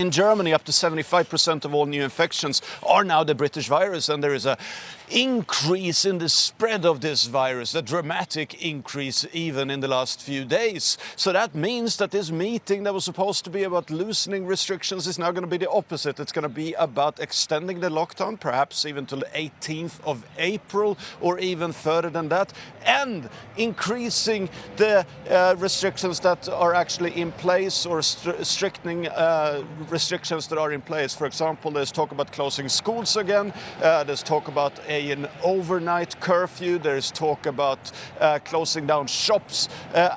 In Germany, up to 75% of all new infections are now the British virus, and there is a increase in the spread of this virus, a dramatic increase even in the last few days. So that means that this meeting that was supposed to be about loosening restrictions is now going to be the opposite. It's going to be about extending the lockdown, perhaps even till the 18th of April or even further than that, and increasing the restrictions that are actually in place, or strictening restrictions that are in place. For example, there's talk about closing schools again, there's talk about an overnight curfew, there's talk about closing down shops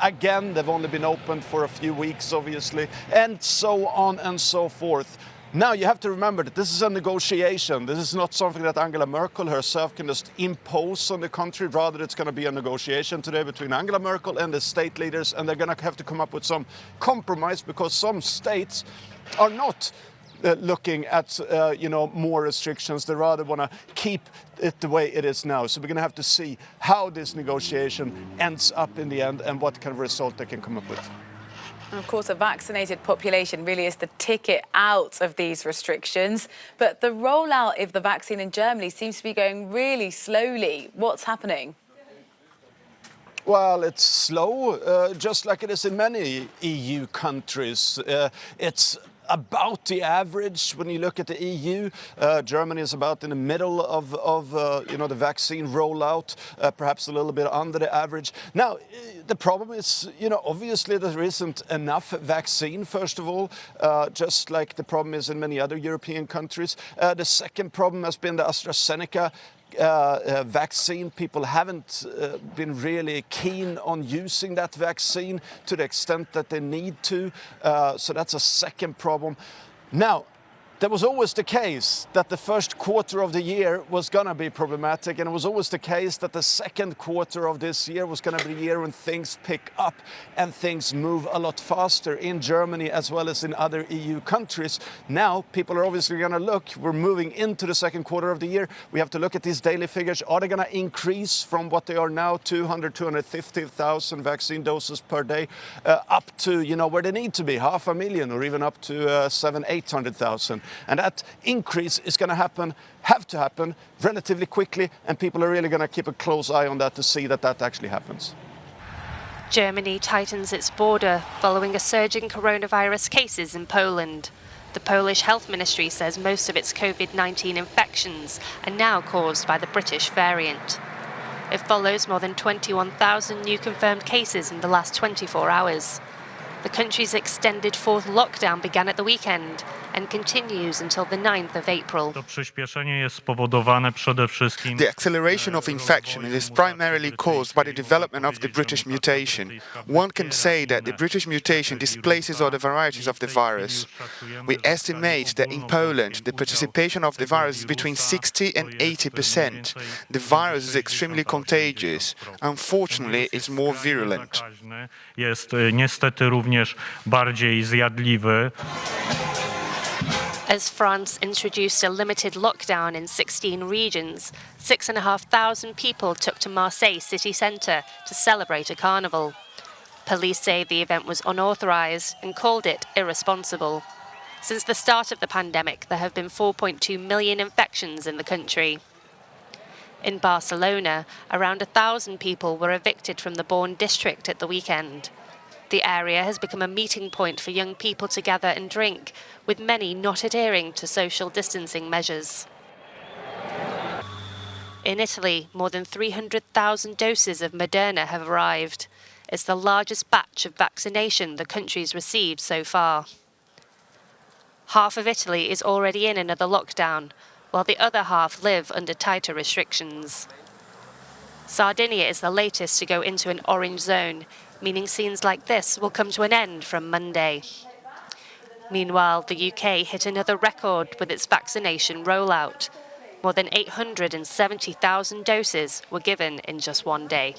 again. They've only been open for a few weeks, obviously, and so on and so forth. Now, you have to remember that this is a negotiation. This is not something that Angela Merkel herself can just impose on the country. Rather, it's going to be a negotiation today between Angela Merkel and the state leaders, and they're going to have to come up with some compromise, because some states are not looking at more restrictions. They rather want to keep it the way it is now. So we're going to have to see how this negotiation ends up in the end and what kind of result they can come up with. And of course, a vaccinated population really is the ticket out of these restrictions. But the rollout of the vaccine in Germany seems to be going really slowly. What's happening? Well, it's slow, just like it is in many EU countries. It's about the average when you look at the EU. Germany is about in the middle of the vaccine rollout, perhaps a little bit under the average. Now, the problem is, obviously there isn't enough vaccine, first of all, just like the problem is in many other European countries. The second problem has been the AstraZeneca vaccine. People haven't been really keen on using that vaccine to the extent that they need to. So that's a second problem. Now, that was always the case that the first quarter of the year was going to be problematic, and it was always the case that the second quarter of this year was going to be the year when things pick up and things move a lot faster in Germany as well as in other EU countries. Now, people are obviously going to look, we're moving into the second quarter of the year, we have to look at these daily figures. Are they going to increase from what they are now, 250,000 vaccine doses per day, up to, where they need to be, 500,000, or even up to 700,000-800,000? And that increase is going to have to happen relatively quickly, and people are really going to keep a close eye on that to see that that actually happens. Germany tightens its border following a surge in coronavirus cases in Poland. The Polish Health Ministry says most of its COVID-19 infections are now caused by the British variant. It follows more than 21,000 new confirmed cases in the last 24 hours. The country's extended fourth lockdown began at the weekend and continues until the 9th of April. The acceleration of infection is primarily caused by the development of the British mutation. One can say that the British mutation displaces other varieties of the virus. We estimate that in Poland, the participation of the virus is between 60 and 80%. The virus is extremely contagious. Unfortunately, it's more virulent. Jest niestety również bardziej zjadliwy. As France introduced a limited lockdown in 16 regions, 6,500 people took to Marseille city centre to celebrate a carnival. Police say the event was unauthorised and called it irresponsible. Since the start of the pandemic, there have been 4.2 million infections in the country. In Barcelona, around 1,000 people were evicted from the Born district at the weekend. The area has become a meeting point for young people to gather and drink, with many not adhering to social distancing measures. In Italy, more than 300,000 doses of Moderna have arrived. It's the largest batch of vaccination the country's received so far. Half of Italy is already in another lockdown, while the other half live under tighter restrictions. Sardinia is the latest to go into an orange zone, meaning scenes like this will come to an end from Monday. Meanwhile, the UK hit another record with its vaccination rollout. More than 870,000 doses were given in just one day.